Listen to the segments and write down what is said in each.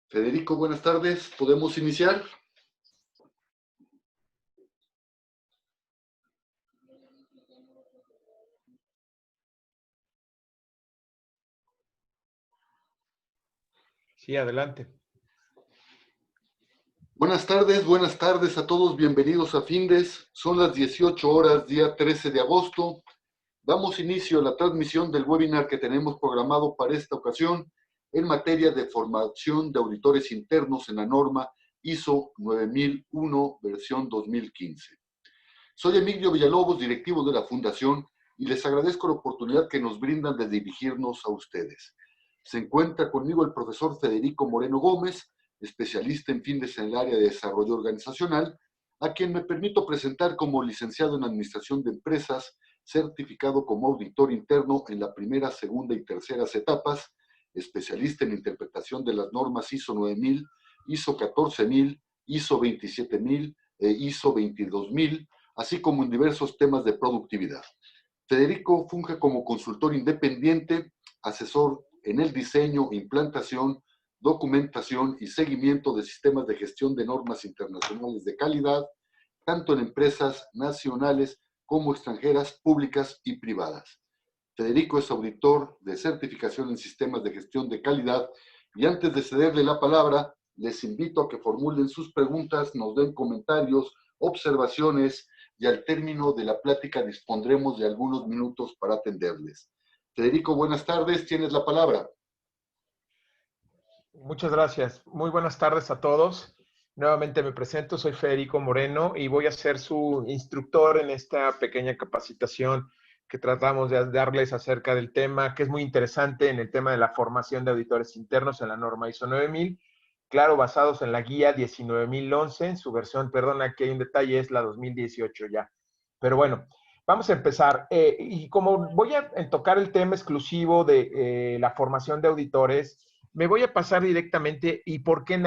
Federico, buenas tardes. ¿Podemos iniciar? Sí, adelante. Buenas tardes a todos. Bienvenidos a Findes. Son las 18 horas, día 13 de agosto. Damos inicio a la transmisión del webinar que tenemos programado para esta ocasión en materia de formación de auditores internos en la norma ISO 9001, versión 2015. Soy Emilio Villalobos, directivo de la Fundación, y les agradezco la oportunidad que nos brindan de dirigirnos a ustedes. Se encuentra conmigo el profesor Federico Moreno Gómez, especialista en Findes en el área de desarrollo organizacional, a quien me permito presentar como licenciado en Administración de Empresas, certificado como auditor interno en la primera, segunda y terceras etapas, especialista en interpretación de las normas ISO 9000, ISO 14000, ISO 27000 e ISO 22000, así como en diversos temas de productividad. Federico funge como consultor independiente, asesor en el diseño, implantación, documentación y seguimiento de sistemas de gestión de normas internacionales de calidad, tanto en empresas nacionales como extranjeras, públicas y privadas. Federico es auditor de certificación en sistemas de gestión de calidad y antes de cederle la palabra, les invito a que formulen sus preguntas, nos den comentarios, observaciones y al término de la plática dispondremos de algunos minutos para atenderles. Federico, buenas tardes, tienes la palabra. Muchas gracias. Muy buenas tardes a todos. Nuevamente me presento, soy Federico Moreno y voy a ser su instructor en esta pequeña capacitación que tratamos de darles acerca del tema, que es muy interesante en el tema de la formación de auditores internos en la norma ISO 9000, claro, basados en la guía 19011, en su versión, perdón, aquí hay un detalle, es la 2018 ya. Pero bueno, vamos a empezar. Y como voy a tocar el tema exclusivo de la formación de auditores, me voy a pasar directamente y por qué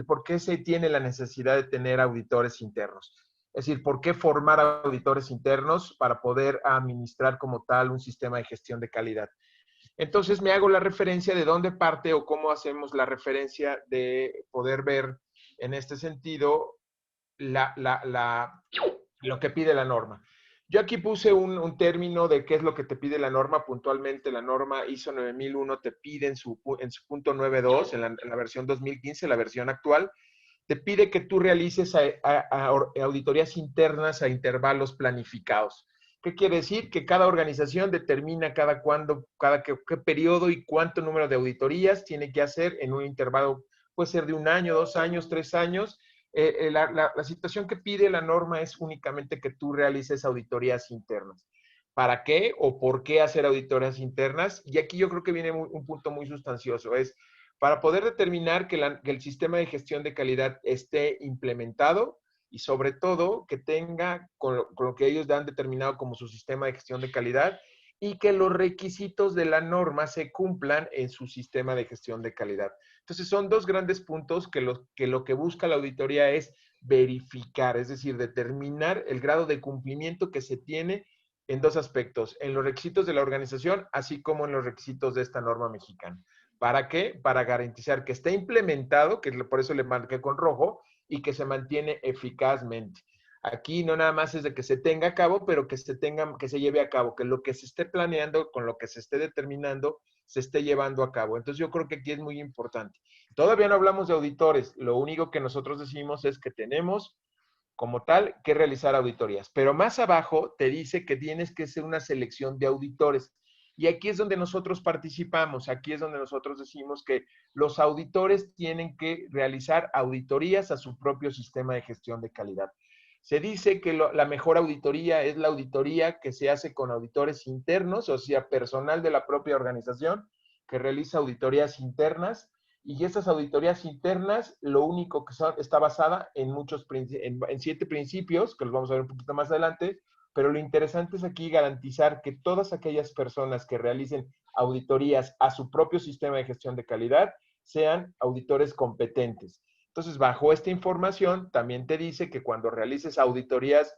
por qué se tiene la necesidad de tener auditores internos. Es decir, ¿por qué formar auditores internos para poder administrar como tal un sistema de gestión de calidad? Entonces me hago la referencia de dónde parte o cómo hacemos la referencia de poder ver en este sentido lo que pide la norma. Yo aquí puse un término de qué es lo que te pide la norma. Puntualmente, la norma ISO 9001 te pide en su punto 9.2, en la versión 2015, la versión actual, te pide que tú realices auditorías internas a intervalos planificados. ¿Qué quiere decir? Que cada organización determina cada cuándo, qué periodo y cuánto número de auditorías tiene que hacer en un intervalo, puede ser de 1 año, 2 años, 3 años. La situación que pide la norma es únicamente que tú realices auditorías internas. ¿Para qué o por qué hacer auditorías internas? Y aquí yo creo que viene un punto muy sustancioso, es para poder determinar que el sistema de gestión de calidad esté implementado y sobre todo que tenga con lo que ellos han determinado como su sistema de gestión de calidad y que los requisitos de la norma se cumplan en su sistema de gestión de calidad. Entonces son dos grandes puntos que lo que busca la auditoría es verificar, es decir, determinar el grado de cumplimiento que se tiene en dos aspectos, en los requisitos de la organización, así como en los requisitos de esta norma mexicana. ¿Para qué? Para garantizar que esté implementado, que por eso le marqué con rojo, y que se mantiene eficazmente. Aquí no nada más es de que se tenga a cabo, pero que se lleve a cabo, que lo que se esté planeando, con lo que se esté determinando, se esté llevando a cabo. Entonces yo creo que aquí es muy importante. Todavía no hablamos de auditores, lo único que nosotros decimos es que tenemos como tal que realizar auditorías, pero más abajo te dice que tienes que hacer una selección de auditores. Y aquí es donde nosotros participamos, aquí es donde nosotros decimos que los auditores tienen que realizar auditorías a su propio sistema de gestión de calidad. Se dice que la mejor auditoría es la auditoría que se hace con auditores internos, o sea, personal de la propia organización que realiza auditorías internas, y estas auditorías internas lo único que está basada en 7 principios, que los vamos a ver un poquito más adelante, pero lo interesante es aquí garantizar que todas aquellas personas que realicen auditorías a su propio sistema de gestión de calidad sean auditores competentes. Entonces, bajo esta información, también te dice que cuando realices auditorías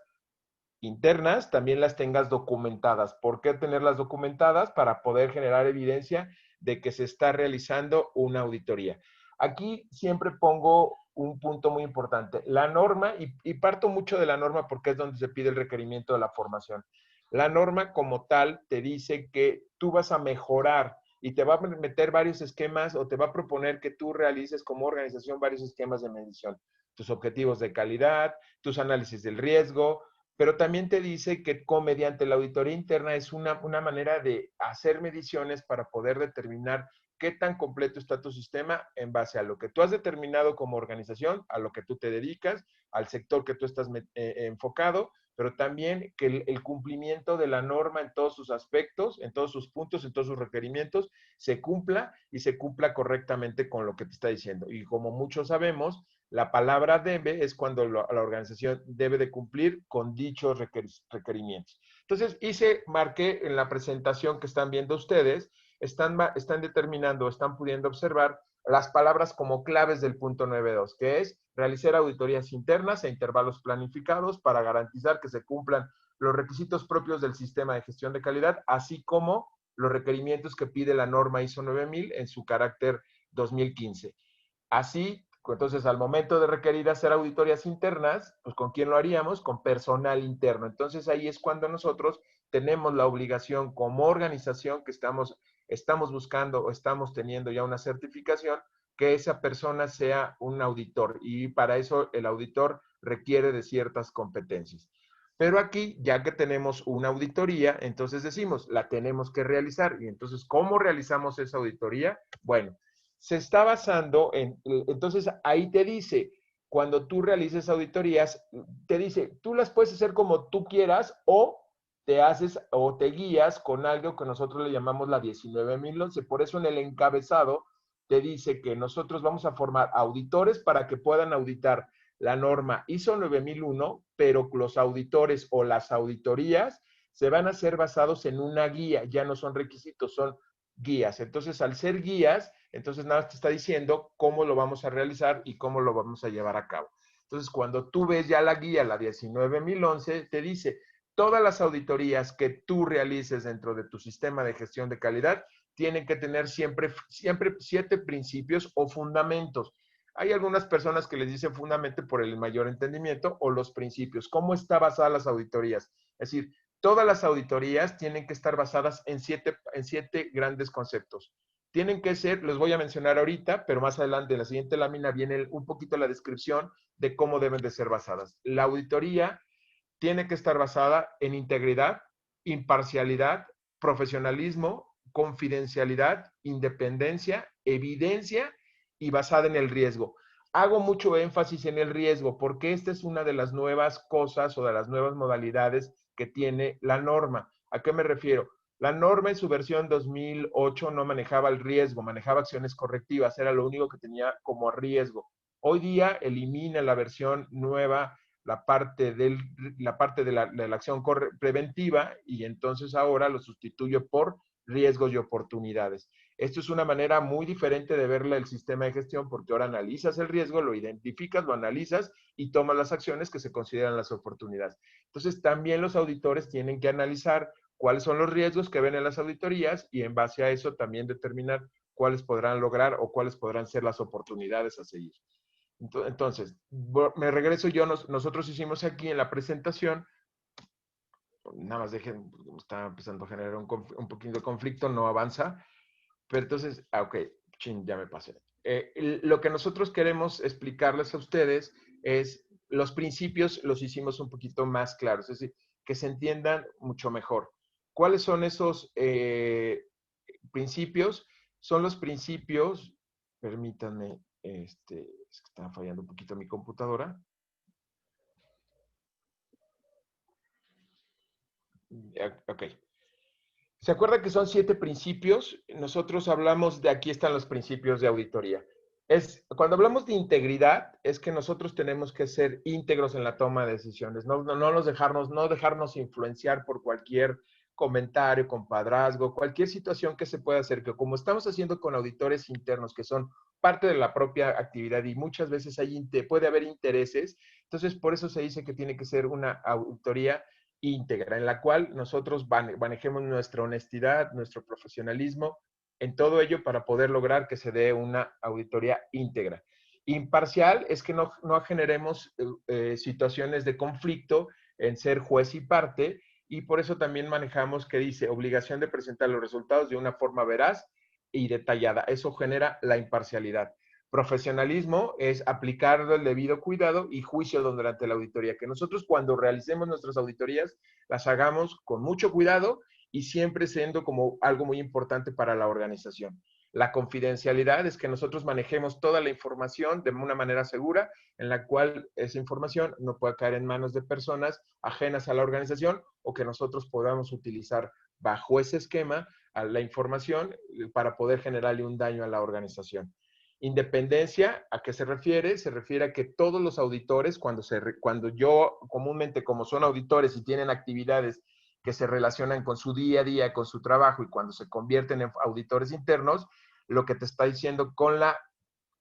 internas, también las tengas documentadas. ¿Por qué tenerlas documentadas? Para poder generar evidencia de que se está realizando una auditoría. Aquí siempre pongo un punto muy importante. La norma, y parto mucho de la norma porque es donde se pide el requerimiento de la formación. La norma como tal te dice que tú vas a mejorar y te va a meter varios esquemas o te va a proponer que tú realices como organización varios esquemas de medición. Tus objetivos de calidad, tus análisis del riesgo, pero también te dice que mediante la auditoría interna es una manera de hacer mediciones para poder determinar qué tan completo está tu sistema en base a lo que tú has determinado como organización, a lo que tú te dedicas, al sector que tú estás enfocado, pero también que el cumplimiento de la norma en todos sus aspectos, en todos sus puntos, en todos sus requerimientos, se cumpla y se cumpla correctamente con lo que te está diciendo. Y como muchos sabemos, la palabra debe es cuando la organización debe de cumplir con dichos requerimientos. Entonces, marqué en la presentación que están viendo ustedes, están determinando, están pudiendo observar las palabras como claves del punto 9.2, que es realizar auditorías internas a intervalos planificados para garantizar que se cumplan los requisitos propios del sistema de gestión de calidad, así como los requerimientos que pide la norma ISO 9000 en su carácter 2015. Así, entonces, al momento de requerir hacer auditorías internas, pues ¿con quién lo haríamos? Con personal interno. Entonces, ahí es cuando nosotros tenemos la obligación como organización que estamos buscando o estamos teniendo ya una certificación, que esa persona sea un auditor. Y para eso el auditor requiere de ciertas competencias. Pero aquí, ya que tenemos una auditoría, entonces decimos, la tenemos que realizar. Y entonces, ¿cómo realizamos esa auditoría? Bueno, se está basando entonces ahí te dice, cuando tú realices auditorías, te dice, tú las puedes hacer como tú quieras o te haces o te guías con algo que nosotros le llamamos la 19011. Por eso en el encabezado te dice que nosotros vamos a formar auditores para que puedan auditar la norma ISO 9001, pero los auditores o las auditorías se van a hacer basados en una guía, ya no son requisitos, son guías. Entonces, al ser guías, entonces nada te está diciendo cómo lo vamos a realizar y cómo lo vamos a llevar a cabo. Entonces, cuando tú ves ya la guía, la 19011, te dice, todas las auditorías que tú realices dentro de tu sistema de gestión de calidad tienen que tener siempre 7 principios o fundamentos. Hay algunas personas que les dicen fundamento por el mayor entendimiento o los principios. ¿Cómo está basada las auditorías? Es decir, todas las auditorías tienen que estar basadas en 7 grandes conceptos. Tienen que ser, los voy a mencionar ahorita, pero más adelante en la siguiente lámina viene un poquito la descripción de cómo deben de ser basadas. La auditoría tiene que estar basada en integridad, imparcialidad, profesionalismo, confidencialidad, independencia, evidencia y basada en el riesgo. Hago mucho énfasis en el riesgo porque esta es una de las nuevas cosas o de las nuevas modalidades que tiene la norma. ¿A qué me refiero? La norma en su versión 2008 no manejaba el riesgo, manejaba acciones correctivas, era lo único que tenía como riesgo. Hoy día elimina la versión nueva la parte de la acción preventiva y entonces ahora lo sustituye por riesgos y oportunidades. Esto es una manera muy diferente de verle el sistema de gestión porque ahora analizas el riesgo, lo identificas, lo analizas y tomas las acciones que se consideran las oportunidades. Entonces también los auditores tienen que analizar cuáles son los riesgos que ven en las auditorías y en base a eso también determinar cuáles podrán lograr o cuáles podrán ser las oportunidades a seguir. Entonces, me regreso yo, nosotros hicimos aquí en la presentación, nada más dejen, está empezando a generar un poquito de conflicto, no avanza, pero entonces, ok, ya me pasé. Lo que nosotros queremos explicarles a ustedes es los principios, los hicimos un poquito más claros, es decir, que se entiendan mucho mejor. ¿Cuáles son esos principios? Son los principios, permítanme, es que estaba fallando un poquito mi computadora. Ok. ¿Se acuerda que son 7 principios? Nosotros hablamos de aquí están los principios de auditoría. Cuando hablamos de integridad, es que nosotros tenemos que ser íntegros en la toma de decisiones, no dejarnos influenciar por cualquier comentario, compadrazgo, cualquier situación que se pueda hacer, que como estamos haciendo con auditores internos, que son parte de la propia actividad y muchas veces puede haber intereses, entonces por eso se dice que tiene que ser una auditoría íntegra, en la cual nosotros manejemos nuestra honestidad, nuestro profesionalismo en todo ello para poder lograr que se dé una auditoría íntegra. Imparcial es que no generemos situaciones de conflicto en ser juez y parte, y por eso también manejamos que dice obligación de presentar los resultados de una forma veraz y detallada. Eso genera la imparcialidad. Profesionalismo es aplicar el debido cuidado y juicio durante la auditoría, que nosotros cuando realicemos nuestras auditorías las hagamos con mucho cuidado y siempre siendo como algo muy importante para la organización. La confidencialidad es que nosotros manejemos toda la información de una manera segura, en la cual esa información no pueda caer en manos de personas ajenas a la organización o que nosotros podamos utilizar bajo ese esquema a la información para poder generarle un daño a la organización. Independencia, ¿a qué se refiere? Se refiere a que todos los auditores, cuando yo comúnmente, como son auditores y tienen actividades que se relacionan con su día a día, con su trabajo, y cuando se convierten en auditores internos, lo que te está diciendo con la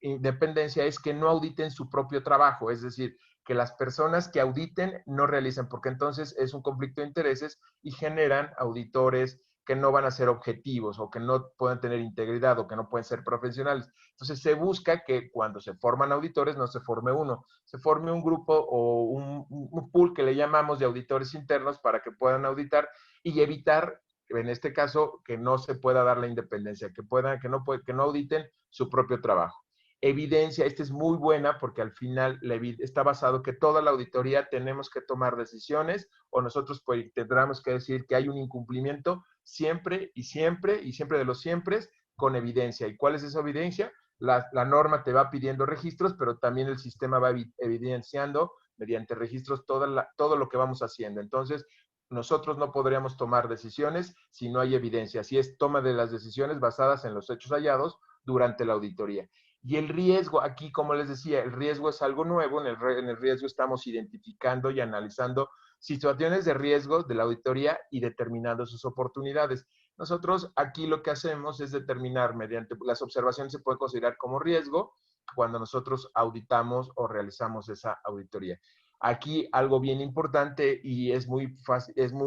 independencia es que no auditen su propio trabajo, es decir, que las personas que auditen no realicen, porque entonces es un conflicto de intereses y generan auditores que no van a ser objetivos o que no pueden tener integridad o que no pueden ser profesionales. Entonces se busca que cuando se forman auditores no se forme uno, se forme un grupo o un pool que le llamamos de auditores internos para que puedan auditar y evitar, en este caso, que no se pueda dar la independencia, que no auditen su propio trabajo. Evidencia, esta es muy buena porque al final está basado que toda la auditoría tenemos que tomar decisiones o nosotros pues, tendremos que decir que hay un incumplimiento siempre y siempre y siempre de los siempre con evidencia. ¿Y cuál es esa evidencia? La norma te va pidiendo registros, pero también el sistema va evidenciando mediante registros todo lo que vamos haciendo. Entonces, nosotros no podríamos tomar decisiones si no hay evidencia. Así es, toma de las decisiones basadas en los hechos hallados durante la auditoría. Y el riesgo, aquí, como les decía, el riesgo es algo nuevo. En el riesgo estamos identificando y analizando situaciones de riesgo de la auditoría y determinando sus oportunidades. Nosotros aquí lo que hacemos es determinar mediante las observaciones se puede considerar como riesgo cuando nosotros auditamos o realizamos esa auditoría. Aquí algo bien importante y es muy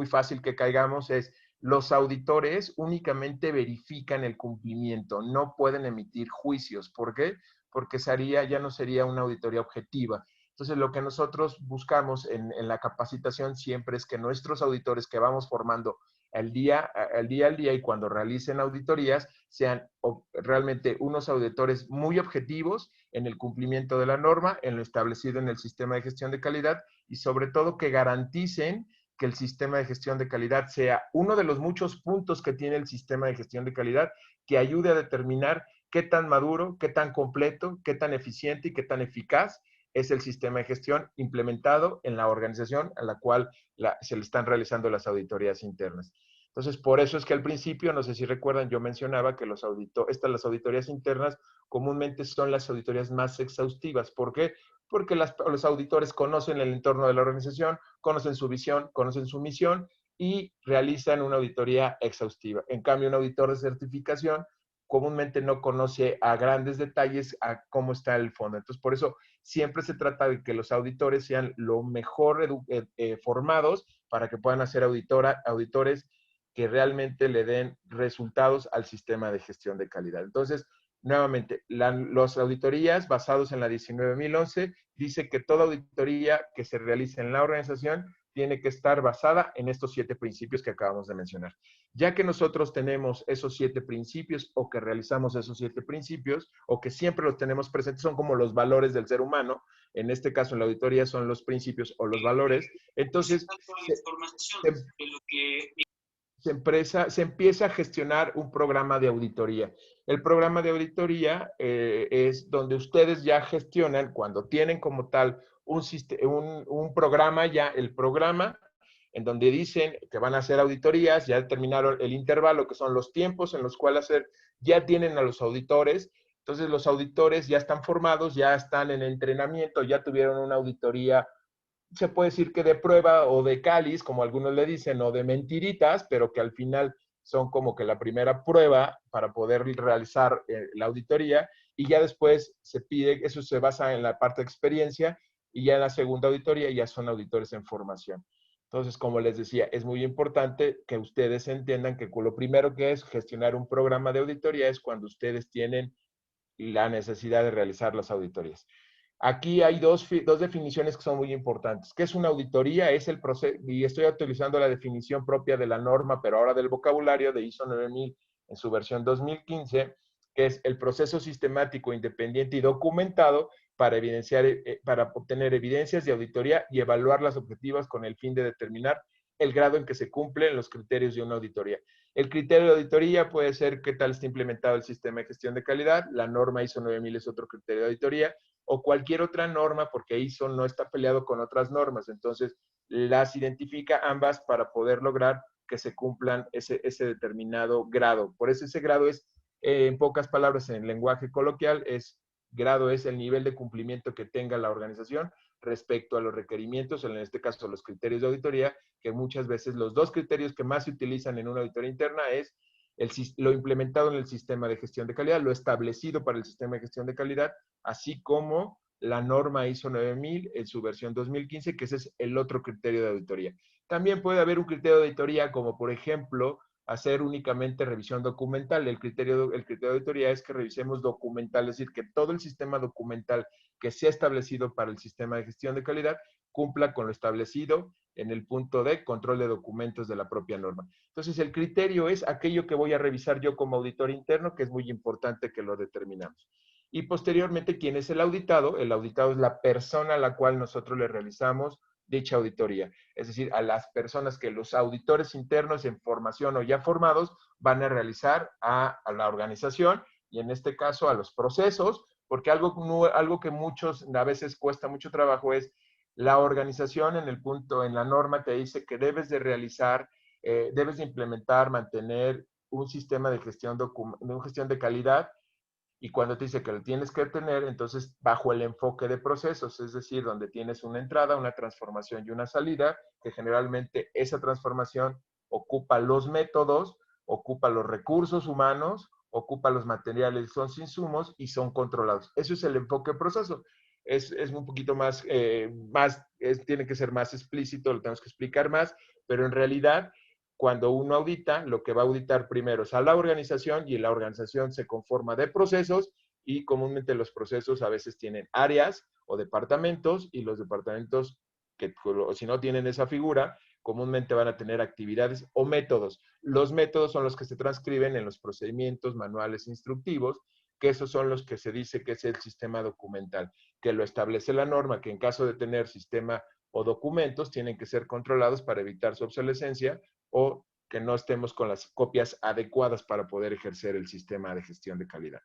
fácil que caigamos es los auditores únicamente verifican el cumplimiento, no pueden emitir juicios. ¿Por qué? Porque ya no sería una auditoría objetiva. Entonces, lo que nosotros buscamos en la capacitación siempre es que nuestros auditores que vamos formando al día y cuando realicen auditorías sean realmente unos auditores muy objetivos en el cumplimiento de la norma, en lo establecido en el sistema de gestión de calidad y sobre todo que garanticen que el sistema de gestión de calidad sea uno de los muchos puntos que tiene el sistema de gestión de calidad que ayude a determinar qué tan maduro, qué tan completo, qué tan eficiente y qué tan eficaz es el sistema de gestión implementado en la organización a la cual se le están realizando las auditorías internas. Entonces, por eso es que al principio, no sé si recuerdan, yo mencionaba que las auditorías internas comúnmente son las auditorías más exhaustivas. ¿Por qué? Porque los auditores conocen el entorno de la organización, conocen su visión, conocen su misión y realizan una auditoría exhaustiva. En cambio, un auditor de certificación comúnmente no conoce a grandes detalles a cómo está el fondo. Entonces, por eso siempre se trata de que los auditores sean lo mejor formados para que puedan hacer auditores que realmente le den resultados al sistema de gestión de calidad. Entonces, nuevamente, las auditorías basadas en la 19.011 dice que toda auditoría que se realice en la organización tiene que estar basada en estos 7 principios que acabamos de mencionar. Ya que nosotros tenemos esos 7 principios o que realizamos esos 7 principios o que siempre los tenemos presentes, son como los valores del ser humano, en este caso en la auditoría son los principios o los valores, entonces se empieza a gestionar un programa de auditoría. El programa de auditoría es donde ustedes ya gestionan, cuando tienen como tal un programa, ya el programa en donde dicen que van a hacer auditorías, ya determinaron el intervalo, que son los tiempos en los cuales ya tienen a los auditores, entonces los auditores ya están formados, ya están en entrenamiento, ya tuvieron una auditoría se puede decir que de prueba o de cáliz, como algunos le dicen, o de mentiritas, pero que al final son como que la primera prueba para poder realizar la auditoría y ya después se pide, eso se basa en la parte de experiencia y ya en la segunda auditoría ya son auditores en formación. Entonces, como les decía, es muy importante que ustedes entiendan que lo primero que es gestionar un programa de auditoría es cuando ustedes tienen la necesidad de realizar las auditorías. Aquí hay dos definiciones que son muy importantes. ¿Qué es una auditoría? Es el proceso, y estoy utilizando la definición propia de la norma, pero ahora del vocabulario de ISO 9000 en su versión 2015, que es el proceso sistemático, independiente y documentado para evidenciar, para obtener evidencias de auditoría y evaluar las objetivas con el fin de determinar el grado en que se cumplen los criterios de una auditoría. El criterio de auditoría puede ser qué tal está implementado el sistema de gestión de calidad, la norma ISO 9000 es otro criterio de auditoría, o cualquier otra norma, porque ISO no está peleado con otras normas, entonces las identifica ambas para poder lograr que se cumplan ese determinado grado. Por eso ese grado es, en pocas palabras, en el lenguaje coloquial, grado es el nivel de cumplimiento que tenga la organización respecto a los requerimientos, en este caso los criterios de auditoría, que muchas veces los dos criterios que más se utilizan en una auditoría interna es lo implementado en el sistema de gestión de calidad, lo establecido para el sistema de gestión de calidad, así como la norma ISO 9000 en su versión 2015, que ese es el otro criterio de auditoría. También puede haber un criterio de auditoría como, por ejemplo, hacer únicamente revisión documental. El criterio de auditoría es que revisemos documental, es decir, que todo el sistema documental que se ha establecido para el sistema de gestión de calidad cumpla con lo establecido en el punto de control de documentos de la propia norma. Entonces, el criterio es aquello que voy a revisar yo como auditor interno, que es muy importante que lo determinamos. Y posteriormente, ¿quién es el auditado? El auditado es la persona a la cual nosotros le realizamos dicha auditoría. Es decir, a las personas que los auditores internos en formación o ya formados van a realizar a la organización y en este caso a los procesos, porque algo que muchos a veces cuesta mucho trabajo es la organización en el punto, en la norma te dice que debes de realizar, debes de implementar, mantener un sistema de gestión de calidad y cuando te dice que lo tienes que tener, entonces bajo el enfoque de procesos, es decir, donde tienes una entrada, una transformación y una salida, que generalmente esa transformación ocupa los métodos, ocupa los recursos humanos, ocupa los materiales, son insumos y son controlados. Eso es el enfoque de proceso. Es un poquito más, tiene que ser más explícito, lo tenemos que explicar más, pero en realidad cuando uno audita, lo que va a auditar primero es a la organización y la organización se conforma de procesos y comúnmente los procesos a veces tienen áreas o departamentos y los departamentos que si no tienen esa figura, comúnmente van a tener actividades o métodos. Los métodos son los que se transcriben en los procedimientos, manuales instructivos, que esos son los que se dice que es el sistema documental, que lo establece la norma, que en caso de tener sistema o documentos tienen que ser controlados para evitar su obsolescencia o que no estemos con las copias adecuadas para poder ejercer el sistema de gestión de calidad.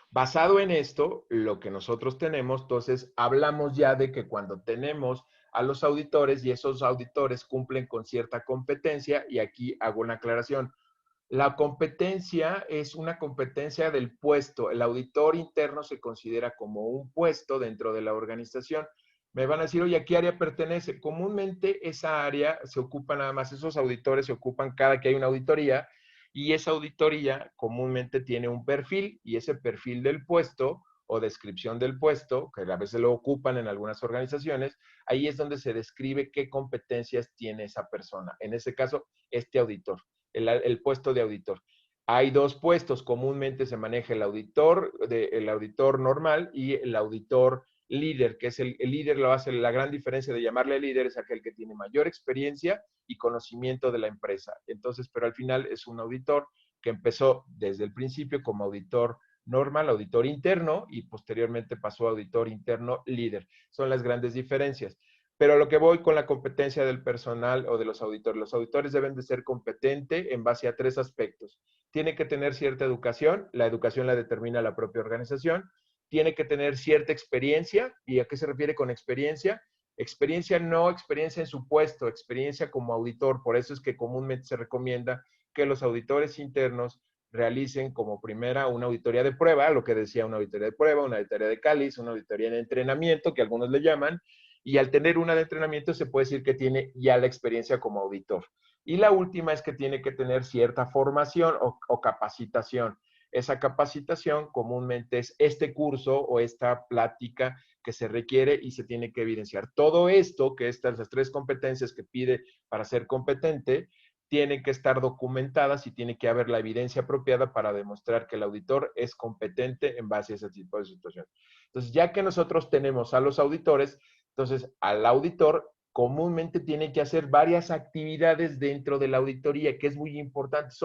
Basado en esto, lo que nosotros tenemos, entonces hablamos ya de que cuando tenemos a los auditores y esos auditores cumplen con cierta competencia, y aquí hago una aclaración, la competencia es una competencia del puesto. El auditor interno se considera como un puesto dentro de la organización. Me van a decir, oye, ¿a qué área pertenece? Comúnmente esa área se ocupa nada más, esos auditores se ocupan cada que hay una auditoría y esa auditoría comúnmente tiene un perfil y ese perfil del puesto o descripción del puesto, que a veces lo ocupan en algunas organizaciones, ahí es donde se describe qué competencias tiene esa persona. En ese caso, este auditor, el puesto de auditor. Hay dos puestos, comúnmente se maneja el auditor normal y el auditor líder, que es el líder, lo hace la gran diferencia de llamarle líder, es aquel que tiene mayor experiencia y conocimiento de la empresa. Entonces, pero al final es un auditor que empezó desde el principio como auditor normal, auditor interno, y posteriormente pasó a auditor interno líder. Son las grandes diferencias. Pero a lo que voy con la competencia del personal o de los auditores deben de ser competentes en base a tres aspectos. Tiene que tener cierta educación, la educación la determina la propia organización, tiene que tener cierta experiencia, ¿y a qué se refiere con experiencia? Experiencia no experiencia en su puesto, experiencia como auditor, por eso es que comúnmente se recomienda que los auditores internos realicen como primera una auditoría de prueba, lo que decía una auditoría de prueba, una auditoría de cáliz, una auditoría de entrenamiento, que algunos le llaman, y al tener una de entrenamiento se puede decir que tiene ya la experiencia como auditor. Y la última es que tiene que tener cierta formación o capacitación. esa capacitación comúnmente es este curso o esta plática que se requiere y se tiene que evidenciar. Todo esto, que las 3 competencias que pide para ser competente, tienen que estar documentadas y tiene que haber la evidencia apropiada para demostrar que el auditor es competente en base a ese tipo de situación. Entonces, ya que nosotros tenemos a los auditores, entonces al auditor comúnmente tiene que hacer varias actividades dentro de la auditoría, que es muy importante.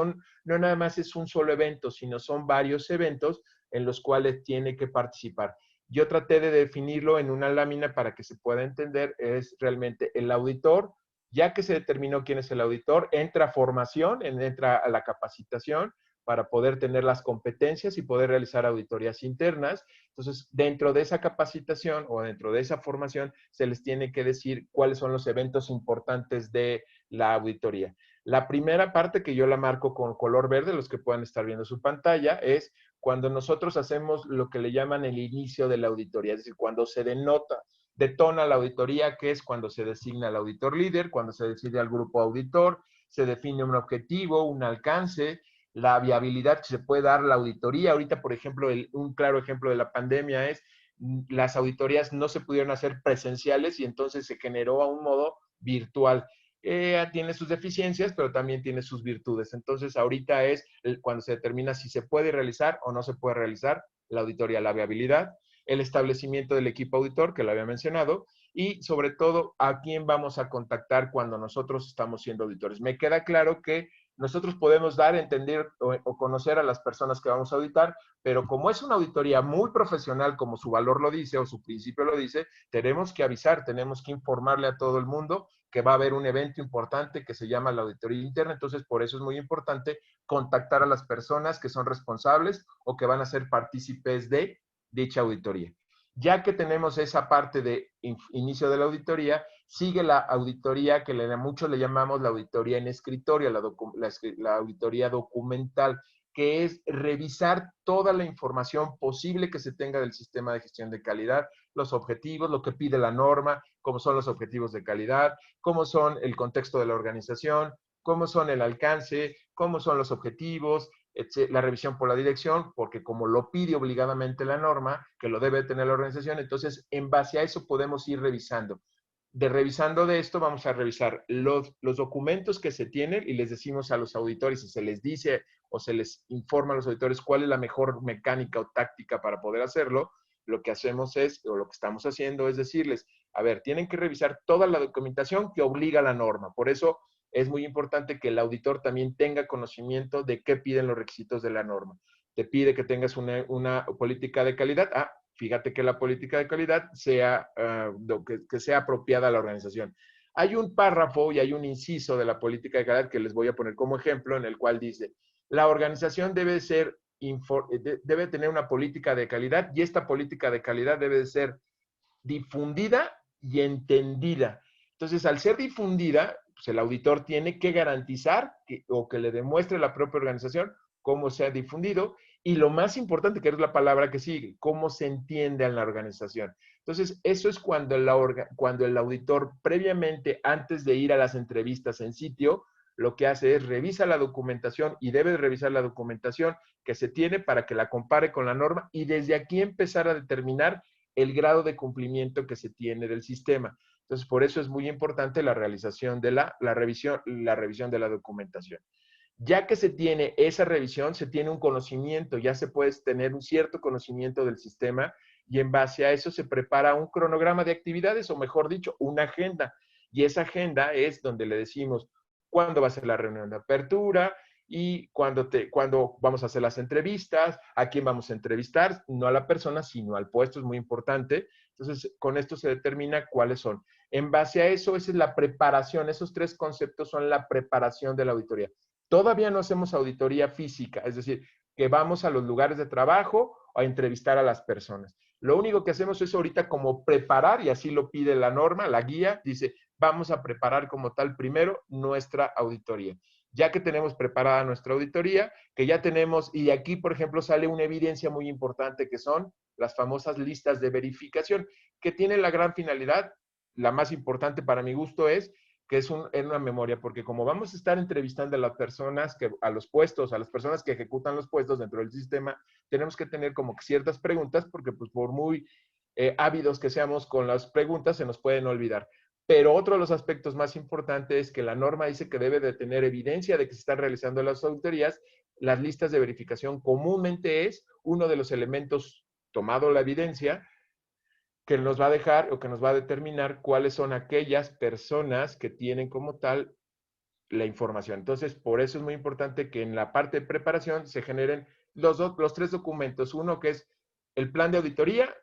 No nada más es un solo evento, sino son varios eventos en los cuales tiene que participar. Yo traté de definirlo en una lámina para que se pueda entender, es realmente el auditor. Ya que se determinó quién es el auditor, entra a formación, entra a la capacitación para poder tener las competencias y poder realizar auditorías internas. Entonces, dentro de esa capacitación o dentro de esa formación, se les tiene que decir cuáles son los eventos importantes de la auditoría. La primera parte, que yo la marco con color verde, los que puedan estar viendo su pantalla, es cuando nosotros hacemos lo que le llaman el inicio de la auditoría, es decir, cuando se detona la auditoría, que es cuando se designa al auditor líder, cuando se decide al grupo auditor, se define un objetivo, un alcance, la viabilidad que se puede dar la auditoría. Ahorita, por ejemplo, un claro ejemplo de la pandemia es las auditorías no se pudieron hacer presenciales y entonces se generó a un modo virtual. Tiene sus deficiencias, pero también tiene sus virtudes. Entonces, ahorita es cuando se determina si se puede realizar o no se puede realizar la auditoría, la viabilidad, el establecimiento del equipo auditor, que lo había mencionado, y sobre todo a quién vamos a contactar cuando nosotros estamos siendo auditores. Me queda claro que nosotros podemos dar, entender o conocer a las personas que vamos a auditar, pero como es una auditoría muy profesional, como su valor lo dice o su principio lo dice, tenemos que avisar, tenemos que informarle a todo el mundo que va a haber un evento importante que se llama la auditoría interna. Entonces, por eso es muy importante contactar a las personas que son responsables o que van a ser partícipes de dicha auditoría. Ya que tenemos esa parte de inicio de la auditoría, sigue la auditoría que muchos le llamamos la auditoría en escritorio, la auditoría documental, que es revisar toda la información posible que se tenga del sistema de gestión de calidad, los objetivos, lo que pide la norma, cómo son los objetivos de calidad, cómo son el contexto de la organización, cómo son el alcance, cómo son los objetivos, la revisión por la dirección, porque como lo pide obligadamente la norma, que lo debe tener la organización, entonces en base a eso podemos ir revisando. Revisando de esto, vamos a revisar los documentos que se tienen y les decimos a los auditores, y se les dice o se les informa a los auditores cuál es la mejor mecánica o táctica para poder hacerlo. Lo que hacemos es, o lo que estamos haciendo es decirles, a ver, tienen que revisar toda la documentación que obliga la norma. Por eso es muy importante que el auditor también tenga conocimiento de qué piden los requisitos de la norma. Te pide que tengas una política de calidad. Fíjate que la política de calidad sea, que sea apropiada a la organización. Hay un párrafo y hay un inciso de la política de calidad que les voy a poner como ejemplo, en el cual dice, la organización debe tener una política de calidad y esta política de calidad debe ser difundida y entendida. Entonces, al ser difundida, pues el auditor tiene que garantizar o que le demuestre a la propia organización cómo se ha difundido y lo más importante, que es la palabra que sigue, cómo se entiende en la organización. Entonces, eso es cuando el auditor previamente, antes de ir a las entrevistas en sitio, lo que hace es revisa la documentación y debe revisar la documentación que se tiene para que la compare con la norma y desde aquí empezar a determinar el grado de cumplimiento que se tiene del sistema. Entonces, por eso es muy importante la realización de la revisión de la documentación. Ya que se tiene esa revisión, se tiene un conocimiento, ya se puede tener un cierto conocimiento del sistema y en base a eso se prepara un cronograma de actividades o mejor dicho, una agenda. Y esa agenda es donde le decimos cuándo va a ser la reunión de apertura y cuándo vamos a hacer las entrevistas, a quién vamos a entrevistar, no a la persona, sino al puesto, es muy importante. Entonces, con esto se determina cuáles son. En base a eso, esa es la preparación, esos 3 conceptos son la preparación de la auditoría. Todavía no hacemos auditoría física, es decir, que vamos a los lugares de trabajo a entrevistar a las personas. Lo único que hacemos es ahorita como preparar, y así lo pide la norma, la guía, dice, vamos a preparar como tal primero nuestra auditoría. Ya que tenemos preparada nuestra auditoría, que ya tenemos, y aquí, por ejemplo, sale una evidencia muy importante que son las famosas listas de verificación, que tienen la gran finalidad, la más importante para mi gusto es que es una memoria, porque como vamos a estar entrevistando a las personas, a los puestos, a las personas que ejecutan los puestos dentro del sistema, tenemos que tener como que ciertas preguntas, porque pues por muy ávidos que seamos con las preguntas, se nos pueden olvidar. Pero otro de los aspectos más importantes es que la norma dice que debe de tener evidencia de que se están realizando las auditorías. Las listas de verificación comúnmente es uno de los elementos, tomado la evidencia, que nos va a dejar o que nos va a determinar cuáles son aquellas personas que tienen como tal la información. Entonces, por eso es muy importante que en la parte de preparación se generen los tres documentos. Uno que es el plan de auditoría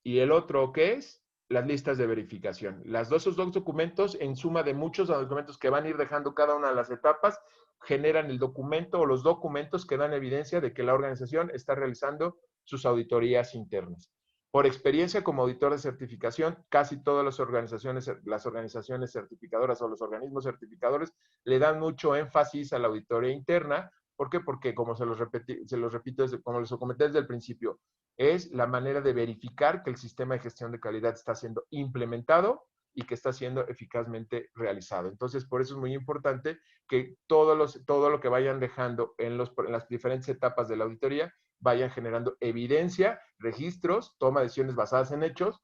y el otro que es las listas de verificación. Esos dos documentos, en suma de muchos documentos que van a ir dejando cada una de las etapas, generan el documento o los documentos que dan evidencia de que la organización está realizando sus auditorías internas. Por experiencia como auditor de certificación, casi todas las organizaciones certificadoras o los organismos certificadores le dan mucho énfasis a la auditoría interna. ¿Por qué? Porque, como se los repito, como les comenté desde el principio, es la manera de verificar que el sistema de gestión de calidad está siendo implementado y que está siendo eficazmente realizado. Entonces, por eso es muy importante que todo lo que vayan dejando en las diferentes etapas de la auditoría vayan generando evidencia, registros, toma de decisiones basadas en hechos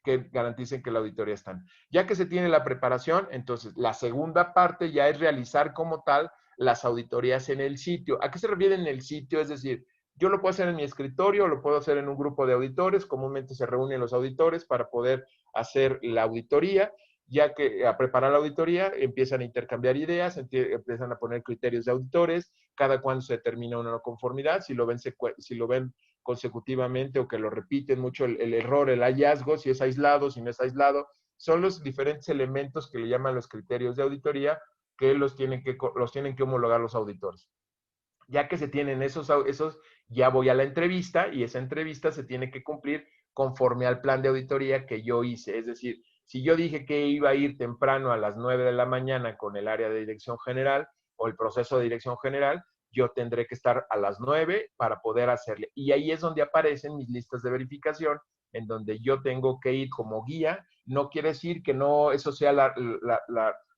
que garanticen que la auditoría está. Ya que se tiene la preparación, entonces la segunda parte ya es realizar como tal las auditorías en el sitio. ¿A qué se refiere en el sitio? Es decir, yo lo puedo hacer en mi escritorio, lo puedo hacer en un grupo de auditores, comúnmente se reúnen los auditores para poder hacer la auditoría, ya que a preparar la auditoría empiezan a intercambiar ideas, empiezan a poner criterios de auditores, cada cuando se determina una no conformidad, si lo ven consecutivamente o que lo repiten mucho el error, el hallazgo, si es aislado, si no es aislado, son los diferentes elementos que le llaman los criterios de auditoría que los tienen que homologar los auditores. Ya que se tienen esos, ya voy a la entrevista y esa entrevista se tiene que cumplir conforme al plan de auditoría que yo hice. Es decir, si yo dije que iba a ir temprano a las 9 de la mañana con el área de dirección general o el proceso de dirección general, yo tendré que estar a las 9 para poder hacerle. Y ahí es donde aparecen mis listas de verificación, en donde yo tengo que ir como guía. No quiere decir que no eso sea la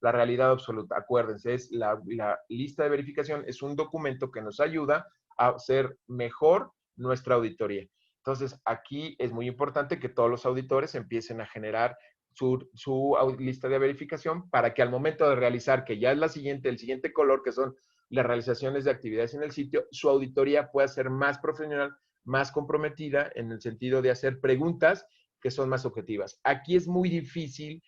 realidad absoluta. Acuérdense, la lista de verificación es un documento que nos ayuda a hacer mejor nuestra auditoría. Entonces, aquí es muy importante que todos los auditores empiecen a generar su lista de verificación para que al momento de realizar, que ya es el siguiente color, que son las realizaciones de actividades en el sitio, su auditoría pueda ser más profesional, más comprometida en el sentido de hacer preguntas que son más objetivas. Aquí es muy difícil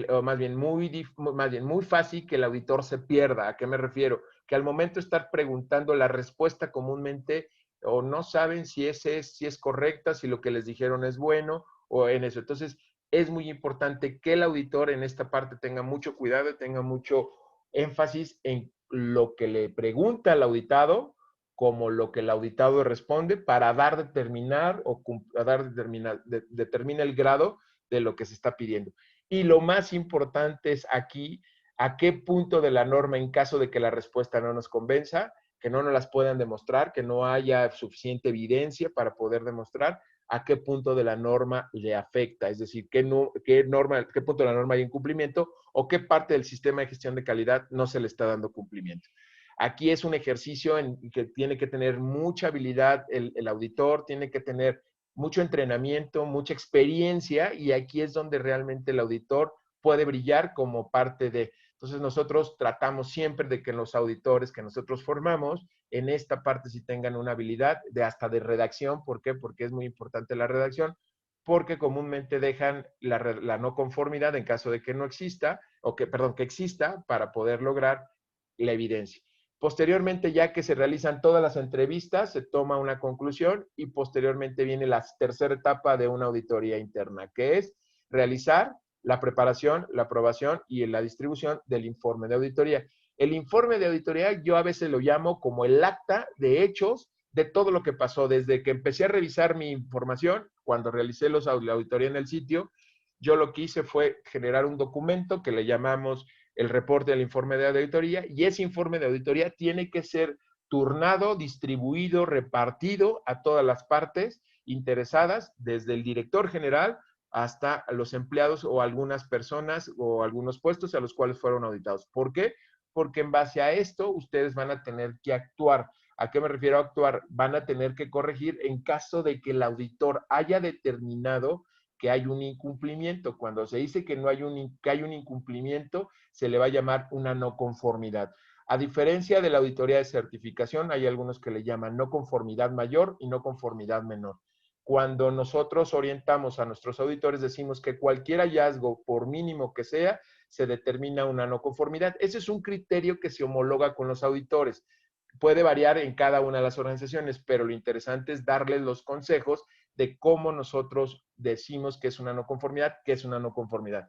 o más bien muy fácil que el auditor se pierda. ¿A qué me refiero? Que al momento de estar preguntando la respuesta comúnmente o no saben si es correcta, si lo que les dijeron es bueno o en eso. Entonces, es muy importante que el auditor en esta parte tenga mucho cuidado, tenga mucho énfasis en lo que le pregunta al auditado, como lo que el auditado responde para determina el grado de lo que se está pidiendo. Y lo más importante es aquí, a qué punto de la norma, en caso de que la respuesta no nos convenza, que no nos las puedan demostrar, que no haya suficiente evidencia para poder demostrar, a qué punto de la norma le afecta, es decir, qué punto de la norma hay incumplimiento o qué parte del sistema de gestión de calidad no se le está dando cumplimiento. Aquí es un ejercicio en que tiene que tener mucha habilidad el auditor, tiene que tener mucho entrenamiento, mucha experiencia, y aquí es donde realmente el auditor puede brillar como parte de. Entonces nosotros tratamos siempre de que los auditores que nosotros formamos en esta parte sí tengan una habilidad hasta de redacción. ¿Por qué? Porque es muy importante la redacción, porque comúnmente dejan la no conformidad en caso de que no exista, que exista, para poder lograr la evidencia. Posteriormente, ya que se realizan todas las entrevistas, se toma una conclusión y posteriormente viene la tercera etapa de una auditoría interna, que es realizar la preparación, la aprobación y la distribución del informe de auditoría. El informe de auditoría yo a veces lo llamo como el acta de hechos de todo lo que pasó. Desde que empecé a revisar mi información, cuando realicé la auditoría en el sitio, yo lo que hice fue generar un documento que le llamamos el reporte del informe de auditoría, y ese informe de auditoría tiene que ser turnado, distribuido, repartido a todas las partes interesadas, desde el director general hasta los empleados o algunas personas o algunos puestos a los cuales fueron auditados. ¿Por qué? Porque en base a esto ustedes van a tener que actuar. ¿A qué me refiero a actuar? Van a tener que corregir en caso de que el auditor haya determinado que hay un incumplimiento. Cuando se dice que que hay un incumplimiento, se le va a llamar una no conformidad. A diferencia de la auditoría de certificación, hay algunos que le llaman no conformidad mayor y no conformidad menor. Cuando nosotros orientamos a nuestros auditores, decimos que cualquier hallazgo, por mínimo que sea, se determina una no conformidad. Ese es un criterio que se homologa con los auditores. Puede variar en cada una de las organizaciones, pero lo interesante es darles los consejos de cómo nosotros decimos que es una no conformidad, que es una no conformidad.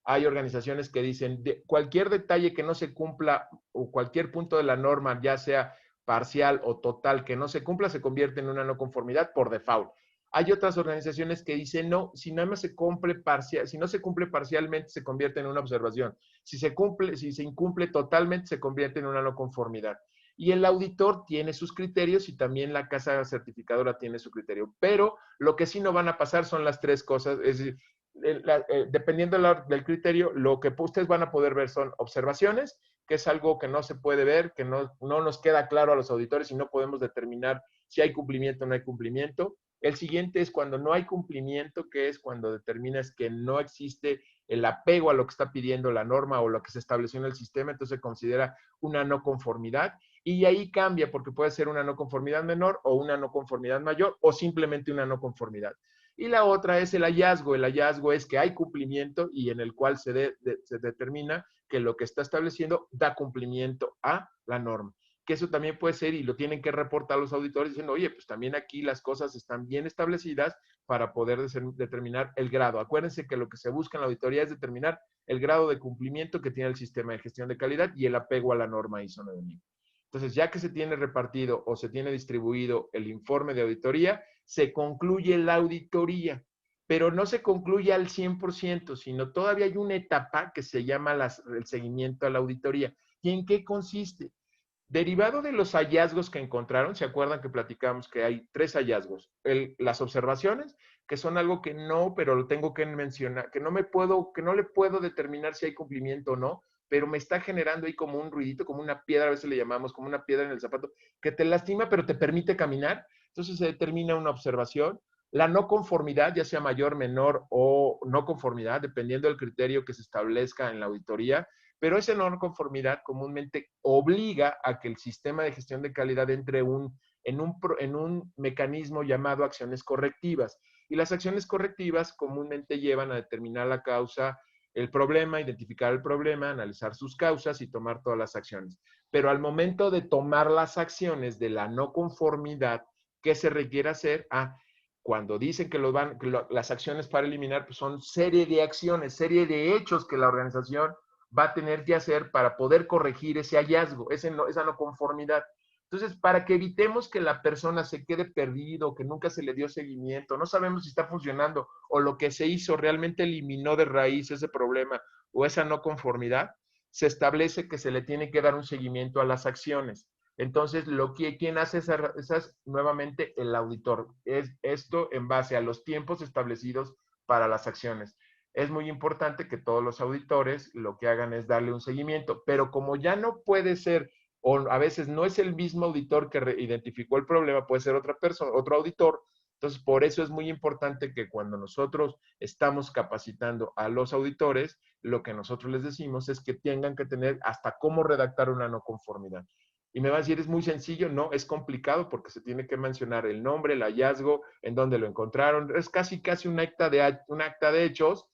Hay organizaciones que dicen cualquier detalle que no se cumpla o cualquier punto de la norma, ya sea parcial o total, que no se cumpla, se convierte en una no conformidad por default. Hay otras organizaciones que dicen no, si nada más se cumple parcial, si no se cumple parcialmente, se convierte en una observación. Si se incumple totalmente, se convierte en una no conformidad. Y el auditor tiene sus criterios y también la casa certificadora tiene su criterio. Pero lo que sí no van a pasar son las tres cosas, es decir, dependiendo del criterio, lo que ustedes van a poder ver son observaciones, que es algo que no se puede ver, que no nos queda claro a los auditores y no podemos determinar si hay cumplimiento o no hay cumplimiento. El siguiente es cuando no hay cumplimiento, que es cuando determinas que no existe el apego a lo que está pidiendo la norma o lo que se estableció en el sistema, entonces se considera una no conformidad. Y ahí cambia porque puede ser una no conformidad menor o una no conformidad mayor o simplemente una no conformidad. Y la otra es el hallazgo. El hallazgo es que hay cumplimiento y en el cual se determina que lo que está estableciendo da cumplimiento a la norma. Que eso también puede ser y lo tienen que reportar los auditores diciendo, oye, pues también aquí las cosas están bien establecidas para poder determinar el grado. Acuérdense que lo que se busca en la auditoría es determinar el grado de cumplimiento que tiene el sistema de gestión de calidad y el apego a la norma ISO 9000. Entonces, ya que se tiene repartido o se tiene distribuido el informe de auditoría, se concluye la auditoría, pero no se concluye al 100%, sino todavía hay una etapa que se llama el seguimiento a la auditoría. ¿Y en qué consiste? Derivado de los hallazgos que encontraron, ¿se acuerdan que platicamos que hay tres hallazgos? Las observaciones, que son algo que no, pero lo tengo que mencionar, que no le puedo determinar si hay cumplimiento o no, pero me está generando ahí como un ruidito, como una piedra, a veces le llamamos como una piedra en el zapato, que te lastima, pero te permite caminar. Entonces se determina una observación. La no conformidad, ya sea mayor, menor o no conformidad, dependiendo del criterio que se establezca en la auditoría, pero esa no conformidad comúnmente obliga a que el sistema de gestión de calidad entre en un mecanismo llamado acciones correctivas. Y las acciones correctivas comúnmente llevan a determinar la causa, el problema, identificar el problema, analizar sus causas y tomar todas las acciones. Pero al momento de tomar las acciones de la no conformidad, ¿qué se requiere hacer? Cuando dicen que las acciones para eliminar pues son serie de acciones, serie de hechos que la organización va a tener que hacer para poder corregir ese hallazgo, esa no conformidad. Entonces, para que evitemos que la persona se quede perdido, que nunca se le dio seguimiento, no sabemos si está funcionando o lo que se hizo realmente eliminó de raíz ese problema o esa no conformidad, se establece que se le tiene que dar un seguimiento a las acciones. Entonces, ¿quién hace esas? Nuevamente, el auditor. Es esto en base a los tiempos establecidos para las acciones. Es muy importante que todos los auditores lo que hagan es darle un seguimiento, pero como ya no puede ser, o a veces no es el mismo auditor que identificó el problema, puede ser otra persona, otro auditor. Entonces, por eso es muy importante que cuando nosotros estamos capacitando a los auditores, lo que nosotros les decimos es que tengan que tener hasta cómo redactar una no conformidad. Y me va a decir, es muy sencillo, no, es complicado porque se tiene que mencionar el nombre, el hallazgo, en dónde lo encontraron. Es casi un acta de hechos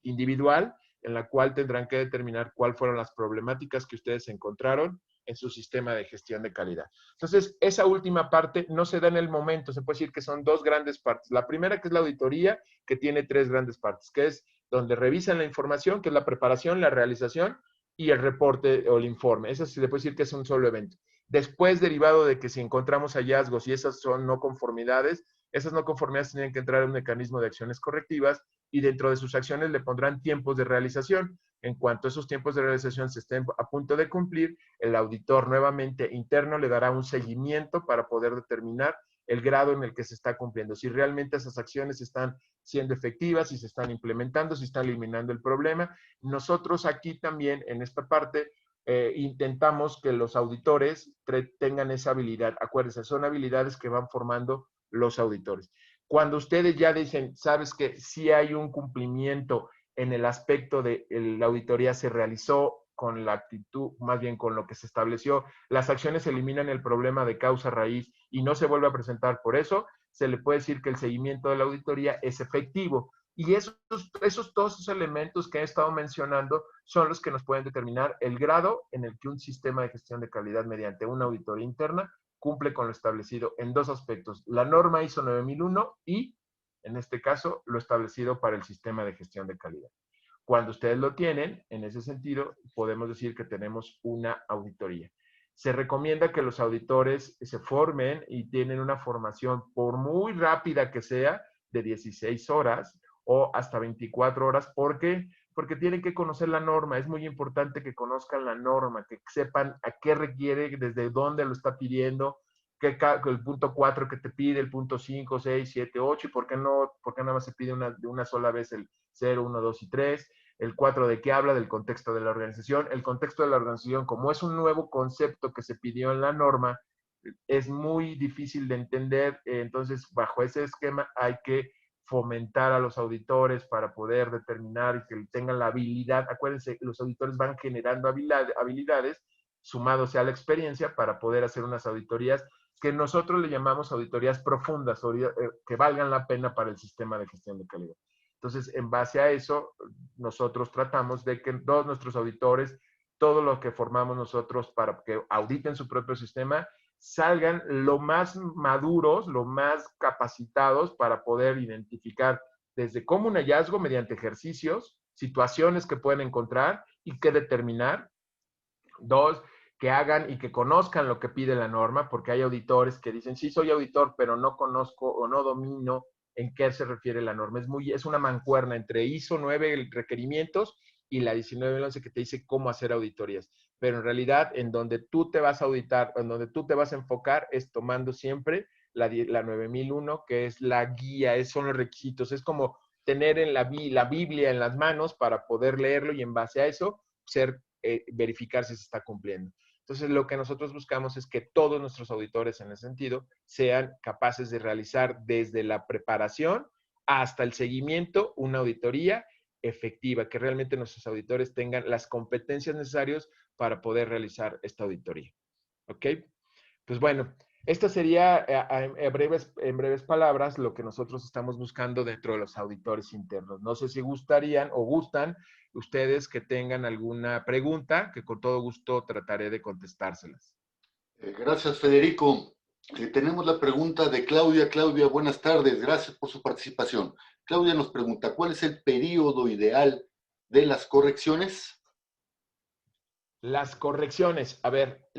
individual en la cual tendrán que determinar cuáles fueron las problemáticas que ustedes encontraron en su sistema de gestión de calidad. Entonces, esa última parte no se da en el momento, se puede decir que son dos grandes partes. La primera, que es la auditoría, que tiene tres grandes partes, que es donde revisan la información, que es la preparación, la realización y el reporte o el informe. Eso se le puede decir que es un solo evento. Después, derivado de que si encontramos hallazgos y esas son no conformidades, esas no conformidades tienen que entrar en un mecanismo de acciones correctivas y dentro de sus acciones le pondrán tiempos de realización. En cuanto esos tiempos de realización se estén a punto de cumplir, el auditor nuevamente interno le dará un seguimiento para poder determinar el grado en el que se está cumpliendo, si realmente esas acciones están siendo efectivas, si se están implementando, si están eliminando el problema. Nosotros aquí también, en esta parte, intentamos que los auditores tengan esa habilidad. Acuérdense, son habilidades que van formando los auditores. Cuando ustedes ya dicen, sabes que sí hay un cumplimiento en el aspecto de la auditoría se realizó con la actitud, más bien con lo que se estableció, las acciones eliminan el problema de causa raíz y no se vuelve a presentar por eso, se le puede decir que el seguimiento de la auditoría es efectivo. Y todos esos elementos que he estado mencionando son los que nos pueden determinar el grado en el que un sistema de gestión de calidad mediante una auditoría interna cumple con lo establecido en dos aspectos, la norma ISO 9001 y, en este caso, lo establecido para el sistema de gestión de calidad. Cuando ustedes lo tienen, en ese sentido, podemos decir que tenemos una auditoría. Se recomienda que los auditores se formen y tienen una formación, por muy rápida que sea, de 16 horas o hasta 24 horas. ¿Por qué? Porque tienen que conocer la norma. Es muy importante que conozcan la norma, que sepan a qué requiere, desde dónde lo está pidiendo, el punto 4 que te pide, el punto 5, 6, 7, 8, y por qué nada más se pide de una sola vez el 0, 1, 2 y 3, el 4 de qué habla, del contexto de la organización. El contexto de la organización, como es un nuevo concepto que se pidió en la norma, es muy difícil de entender, entonces bajo ese esquema hay que fomentar a los auditores para poder determinar y que tengan la habilidad. Acuérdense, los auditores van generando habilidades sumados a la experiencia para poder hacer unas auditorías que nosotros le llamamos auditorías profundas, que valgan la pena para el sistema de gestión de calidad. Entonces, en base a eso, nosotros tratamos de que todos nuestros auditores, todo lo que formamos nosotros para que auditen su propio sistema, salgan lo más maduros, lo más capacitados para poder identificar desde cómo un hallazgo mediante ejercicios, situaciones que pueden encontrar y que determinar. Dos, que hagan y que conozcan lo que pide la norma, porque hay auditores que dicen, sí, soy auditor, pero no conozco o no domino en qué se refiere la norma. Es una mancuerna entre ISO 9 requerimientos y la 1911 que te dice cómo hacer auditorías. Pero en realidad, en donde tú te vas a auditar, en donde tú te vas a enfocar, es tomando siempre la 9001, que es la guía, son los requisitos. Es como tener en la Biblia en las manos para poder leerlo y en base a eso verificar si se está cumpliendo. Entonces, lo que nosotros buscamos es que todos nuestros auditores en ese sentido sean capaces de realizar desde la preparación hasta el seguimiento una auditoría efectiva, que realmente nuestros auditores tengan las competencias necesarias para poder realizar esta auditoría. ¿Ok? Pues bueno, esto sería en breves palabras lo que nosotros estamos buscando dentro de los auditores internos. No sé si gustarían o gustan ustedes que tengan alguna pregunta, que con todo gusto trataré de contestárselas. Gracias, Federico. Tenemos la pregunta de Claudia. Claudia, buenas tardes. Gracias por su participación. Claudia nos pregunta, ¿cuál es el periodo ideal de las correcciones? Las correcciones. A ver,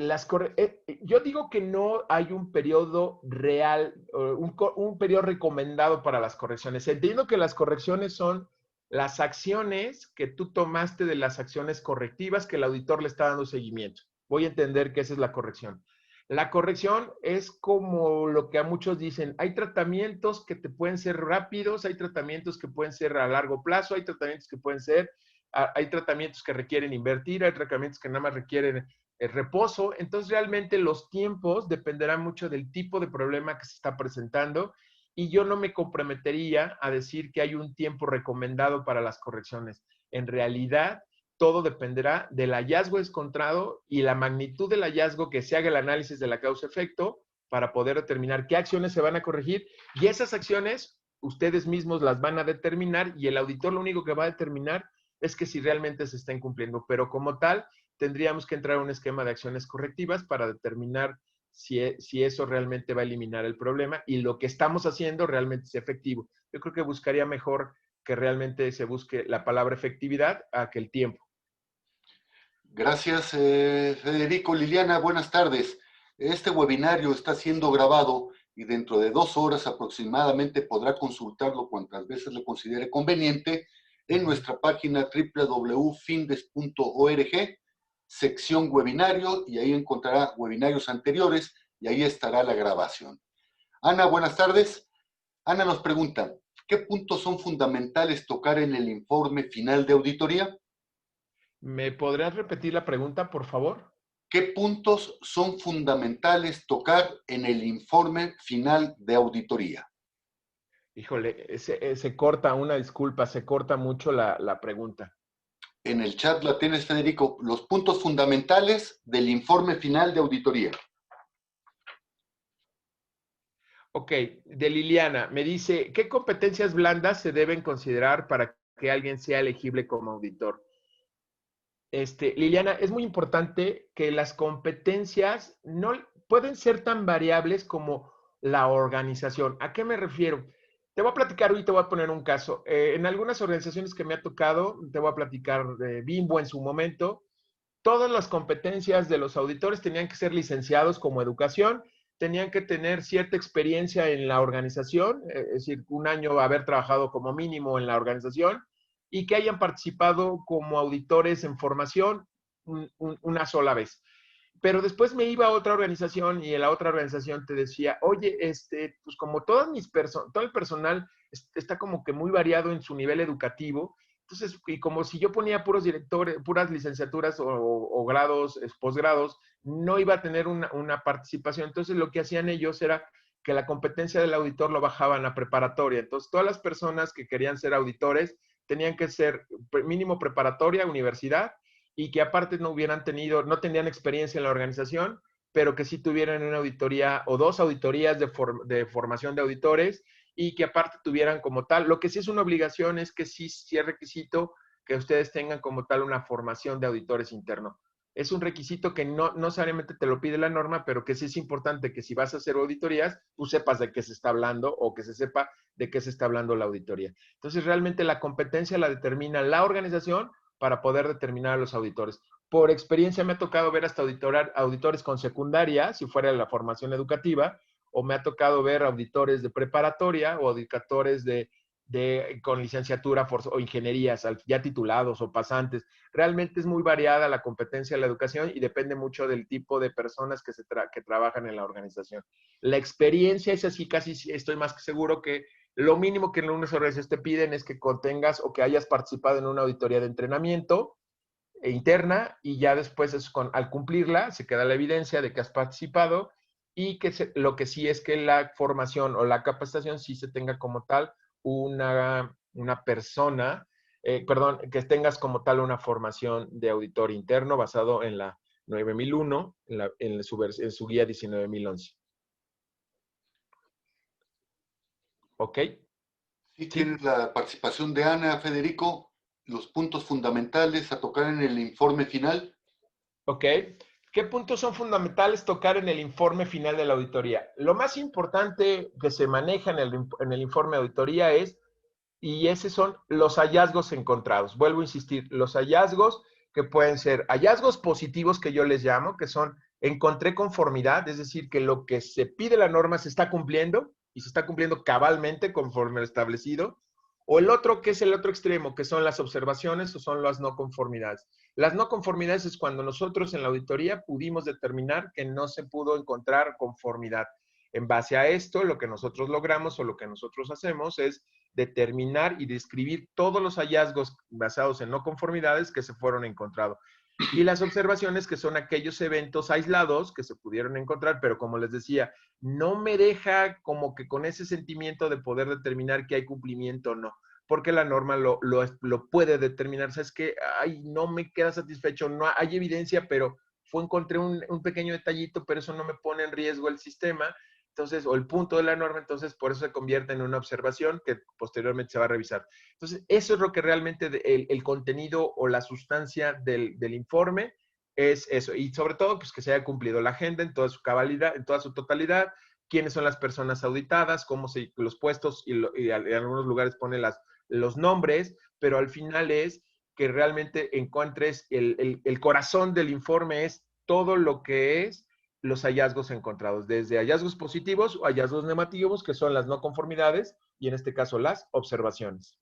yo digo que no hay un periodo real, un periodo recomendado para las correcciones. Entiendo que las correcciones son las acciones que tú tomaste de las acciones correctivas que el auditor le está dando seguimiento. Voy a entender que esa es la corrección. La corrección es como lo que a muchos dicen, hay tratamientos que te pueden ser rápidos, hay tratamientos que pueden ser a largo plazo, hay tratamientos que pueden ser, hay tratamientos que requieren invertir, hay tratamientos que nada más requieren reposo. Entonces, realmente los tiempos dependerán mucho del tipo de problema que se está presentando y yo no me comprometería a decir que hay un tiempo recomendado para las correcciones. En realidad, todo dependerá del hallazgo encontrado y la magnitud del hallazgo, que se haga el análisis de la causa-efecto para poder determinar qué acciones se van a corregir, y esas acciones ustedes mismos las van a determinar y el auditor lo único que va a determinar es que si realmente se están cumpliendo, pero como tal tendríamos que entrar a un esquema de acciones correctivas para determinar si eso realmente va a eliminar el problema y lo que estamos haciendo realmente es efectivo. Yo creo que buscaría mejor que realmente se busque la palabra efectividad a que el tiempo. Gracias, Federico. Liliana, buenas tardes. Este webinario está siendo grabado y dentro de 2 horas aproximadamente podrá consultarlo cuantas veces le considere conveniente en nuestra página www.findes.org, sección webinario, y ahí encontrará webinarios anteriores y ahí estará la grabación. Ana, buenas tardes. Ana nos pregunta, ¿qué puntos son fundamentales tocar en el informe final de auditoría? ¿Me podrías repetir la pregunta, por favor? ¿Qué puntos son fundamentales tocar en el informe final de auditoría? Híjole, se corta, una disculpa, se corta mucho la pregunta. En el chat la tienes, Federico, los puntos fundamentales del informe final de auditoría. Ok, de Liliana, me dice, ¿qué competencias blandas se deben considerar para que alguien sea elegible como auditor? Liliana, es muy importante que las competencias no pueden ser tan variables como la organización. ¿A qué me refiero? Te voy a platicar hoy, te voy a poner un caso. En algunas organizaciones que me ha tocado, te voy a platicar de Bimbo en su momento, todas las competencias de los auditores tenían que ser licenciados como educación, tenían que tener cierta experiencia en la organización, es decir, un año haber trabajado como mínimo en la organización y que hayan participado como auditores en formación una sola vez. Pero después me iba a otra organización y en la otra organización te decía, oye, pues como todo el personal está como que muy variado en su nivel educativo, entonces, y como si yo ponía puros directores, puras licenciaturas o grados, posgrados, no iba a tener una participación. Entonces, lo que hacían ellos era que la competencia del auditor lo bajaban a preparatoria. Entonces, todas las personas que querían ser auditores tenían que ser mínimo preparatoria, universidad, y que aparte no tenían experiencia en la organización, pero que sí tuvieran una auditoría o dos auditorías de formación de auditores y que aparte tuvieran como tal, lo que sí es una obligación es que sí es requisito que ustedes tengan como tal una formación de auditores internos. Es un requisito que no necesariamente te lo pide la norma, pero que sí es importante que si vas a hacer auditorías, tú sepas de qué se está hablando o que se sepa de qué se está hablando la auditoría. Entonces, realmente la competencia la determina la organización para poder determinar a los auditores. Por experiencia me ha tocado ver hasta auditores con secundaria, si fuera la formación educativa, o me ha tocado ver auditores de preparatoria o auditores con licenciatura o ingenierías ya titulados o pasantes. Realmente es muy variada la competencia de la educación y depende mucho del tipo de personas que trabajan en la organización. La experiencia es así, casi estoy más que seguro que lo mínimo que en unas organizaciones te piden es que contengas o que hayas participado en una auditoría de entrenamiento interna y ya después al cumplirla se queda la evidencia de que has participado y que lo que sí es que la formación o la capacitación sí se tenga como tal una persona, perdón, que tengas como tal una formación de auditor interno basado en la 9001, en su guía 19011. ¿Ok? Sí, Sí. tienes la participación de Ana, Federico, los puntos fundamentales a tocar en el informe final. ¿Ok? ¿Qué puntos son fundamentales tocar en el informe final de la auditoría? Lo más importante que se maneja en el informe de auditoría y esos son los hallazgos encontrados. Vuelvo a insistir, los hallazgos que pueden ser hallazgos positivos que yo les llamo, que son encontré conformidad, es decir, que lo que se pide la norma se está cumpliendo y se está cumpliendo cabalmente conforme lo establecido. O el otro, que es el otro extremo, que son las observaciones o son las no conformidades. Las no conformidades es cuando nosotros en la auditoría pudimos determinar que no se pudo encontrar conformidad. En base a esto, lo que nosotros logramos o lo que nosotros hacemos es determinar y describir todos los hallazgos basados en no conformidades que se fueron encontrados. Y las observaciones, que son aquellos eventos aislados que se pudieron encontrar, pero como les decía, no me deja como que con ese sentimiento de poder determinar que hay cumplimiento o no, porque la norma lo puede determinar. ¿Sabes qué? Ay, no me queda satisfecho, no hay evidencia, pero encontré un pequeño detallito, pero eso no me pone en riesgo el sistema. Entonces, o el punto de la norma, entonces por eso se convierte en una observación que posteriormente se va a revisar. Entonces, eso es lo que realmente el contenido o la sustancia del informe es eso. Y sobre todo, pues que se haya cumplido la agenda en toda su cabalidad, en toda su totalidad, quiénes son las personas auditadas, los puestos y en algunos lugares pone los nombres, pero al final es que realmente encuentres el corazón del informe es todo lo que es los hallazgos encontrados, desde hallazgos positivos o hallazgos negativos, que son las no conformidades, y en este caso las observaciones.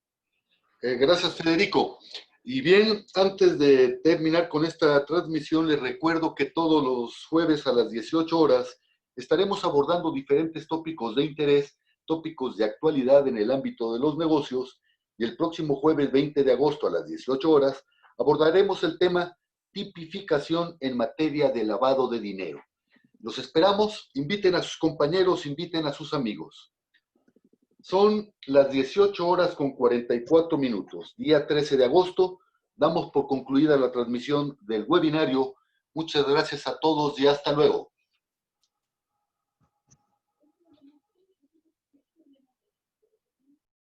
Gracias, Federico. Y bien, antes de terminar con esta transmisión, les recuerdo que todos los jueves a las 18 horas Estaremos abordando diferentes tópicos de interés, tópicos de actualidad en el ámbito de los negocios, y el próximo jueves 20 de agosto a las 18 horas abordaremos el tema tipificación en materia de lavado de dinero. Los esperamos, inviten a sus compañeros, inviten a sus amigos. Son las 18 horas con 44 minutos, día 13 de agosto. Damos por concluida la transmisión del webinario. Muchas gracias a todos y hasta luego.